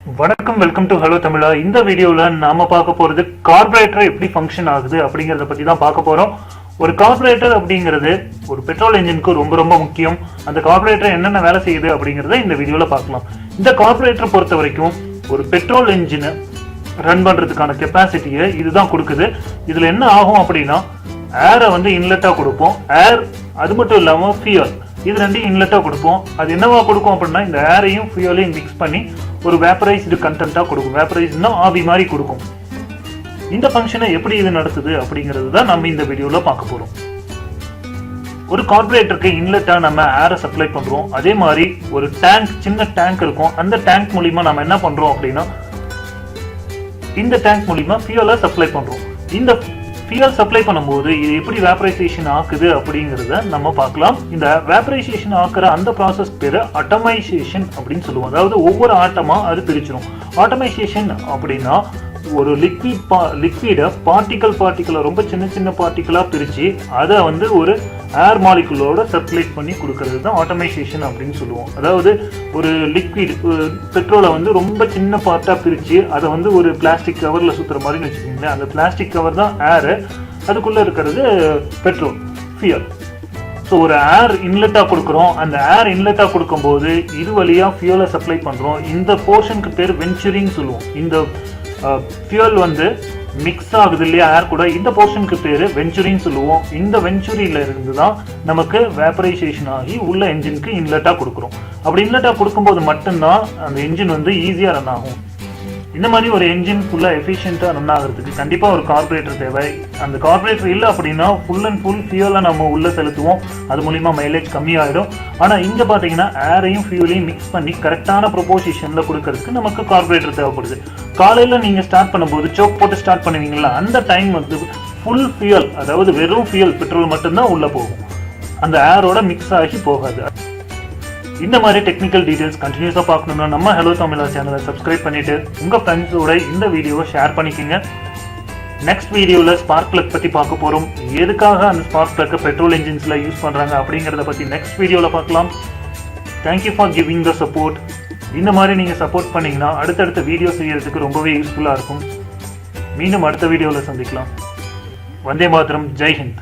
வணக்கம், welcome to hello தமிழா. இந்த வீடியோல நாம பார்க்க போறது கார்பரேட்டர் எப்படி ஃபங்க்ஷன் ஆகுது அப்படிங்கறத பத்தி தான் பார்க்க போறோம். ஒரு கார்பரேட்டர் அப்படிங்கிறது ஒரு பெட்ரோல் இன்ஜினுக்கு ரொம்ப ரொம்ப முக்கியம். அந்த கார்பரேட்டர் என்னென்ன வேலை செய்யுது அப்படிங்கறத இந்த வீடியோல பார்க்கலாம். இந்த கார்பரேட்டர் பொறுத்த வரைக்கும் ஒரு பெட்ரோல் இன்ஜினை ரன் பண்றதுக்கான கெப்பாசிட்டியை இதுதான் கொடுக்குது. இதுல என்ன ஆகும் அப்படின்னா ஏரை இன்லெட்டா கொடுப்போம். ஏர் அது மட்டும் இல்லாம ஃபியூல் இது ரெண்டையும் இன்லெட்டா கொடுப்போம். அது என்னவா கொடுக்கும் அப்படின்னா இந்த ஏரையும் ஃபியூலையும் மிக்ஸ் பண்ணி ஒரு வேப்பரைஸ்டு கண்டென்ட்டா கொடுக்கும். வேப்பரைஸ்ட்னா ஆவி மாதிரி கொடுக்கும். இந்த ஃபங்க்ஷனை எப்படி இது நடத்துது அப்படிங்கிறது தான் நம்ம இந்த வீடியோல பார்க்க போறோம். ஒரு கார்பரேட்டருக்கு இன்லெட்டா நம்ம ஏரை சப்ளை பண்றோம். அதே மாதிரி ஒரு டேங்க், சின்ன டேங்க் இருக்கும். அந்த டேங்க் மூலியமா நம்ம என்ன பண்றோம் அப்படின்னா இந்த டேங்க் மூலியமா ஃபியூலை சப்ளை பண்றோம். இந்த ஃபியூல் சப்ளை பண்ணும்போது இது எப்படி வேப்பரைசேஷன் ஆக்குது அப்படிங்கிறத நம்ம பார்க்கலாம். இந்த வேப்பரைசேஷன் ஆக்குற அந்த ப்ராசஸ் பேரு அட்டமைசேஷன் அப்படின்னு சொல்லுவோம். அதாவது ஒவ்வொரு ஆட்டமா அது பிரிச்சிடும். ஆட்டமைசேஷன் அப்படின்னா ஒரு லிக்விட பார்ட்டிக்கலை ரொம்ப சின்ன சின்ன பார்ட்டிக்கலா பிரிச்சு அதை ஒரு ஏர் மாலிகுலோட சர்க்குலேட் பண்ணி கொடுக்கறது தான் ஆட்டமைசேஷன் அப்படின்னு சொல்லுவோம். அதாவது ஒரு லிக்விட் பெட்ரோலை ரொம்ப சின்ன பார்ட்டா பிரிச்சு அதை ஒரு பிளாஸ்டிக் கவர்ல சுத்துற மாதிரி வச்சுக்கோங்களேன். அந்த பிளாஸ்டிக் கவர் தான் ஏர், அதுக்குள்ள இருக்கிறது பெட்ரோல் ஃபியூல். ஸோ ஒரு ஏர் இன்லெட்டா கொடுக்குறோம். அந்த ஏர் இன்லெட்டா கொடுக்கும் போது இது வழியா ஃபியூலை சப்ளை பண்றோம். இந்த போர்ஷனுக்கு பேர் வென்ச்சுரின்னு சொல்லுவோம். இந்த ஃபியூல் மிக்ஸ் ஆகுது இல்லையா ஏர் கூட, இந்த போர்ஷனுக்கு பேரு வென்ச்சுரின்னு சொல்லுவோம். இந்த வென்ச்சுரியில இருந்து தான் நமக்கு வேப்பரைசேஷன் ஆகி உள்ள என்ஜினுக்கு இன்லெட்டா கொடுக்குறோம். அப்படி இன்லெட்டா கொடுக்கும்போது மட்டும்தான் அந்த என்ஜின் ஈஸியா ரன் ஆகும். இந்த மாதிரி ஒரு என்ஜின் ஃபுல்லா எஃபிஷியன்ட்டா ரன் ஆகிறதுக்கு கண்டிப்பா ஒரு கார்பரேட்டர் தேவை. அந்த கார்பரேட்டர் இல்லை அப்படின்னா ஃபுல் அண்ட் ஃபுல் ஃபியூலை நம்ம உள்ள செலுத்துவோம். அது மூலியமா மைலேஜ் கம்மியாயிடும். ஆனா இங்க பாத்தீங்கன்னா ஏரையும் ஃபியூலையும் மிக்ஸ் பண்ணி கரெக்டான ப்ரொபோசிஷன்ல கொடுக்கறதுக்கு நமக்கு கார்பரேட்டர் தேவைப்படுது. காலையில நீங்க ஸ்டார்ட் பண்ணும்போது சோக் போட்டு ஸ்டார்ட் பண்ணுவீங்களா, அந்த டைம் ஃபுல் ஃபியூல், அதாவது வெறும் ஃபியூல் பெட்ரோல் மட்டும்தான் உள்ள போகும். அந்த ஏரோட மிக்ஸ் ஆகி போகாது. இந்த மாதிரி டெக்னிக்கல் டீடைல்ஸ் கண்டினியூஸா பார்க்கணும்னா நம்ம ஹலோ தமிழா சேனலை சப்ஸ்கிரைப் பண்ணிட்டு உங்க ஃப்ரெண்ட்ஸோட இந்த வீடியோவை ஷேர் பண்ணிக்கோங்க. நெக்ஸ்ட் வீடியோல ஸ்பார்க் பிளக் பத்தி பார்க்க போறோம். எதுக்காக அந்த ஸ்பார்க் பிளக் பெட்ரோல் இன்ஜின்ஸ்ல யூஸ் பண்றாங்க அப்படிங்கறத பத்தி நெக்ஸ்ட் வீடியோல பார்க்கலாம். Thank you for giving the support. இந்த மாதிரி நீங்க சப்போர்ட் பண்ணீங்கன்னா அடுத்தடுத்த வீடியோ செய்யறதுக்கு ரொம்பவே யூஸ்ஃபுல்லா இருக்கும். மீண்டும் அடுத்த வீடியோல சந்திக்கலாம். வந்தே மாதரம். ஜெய் ஹிந்த்.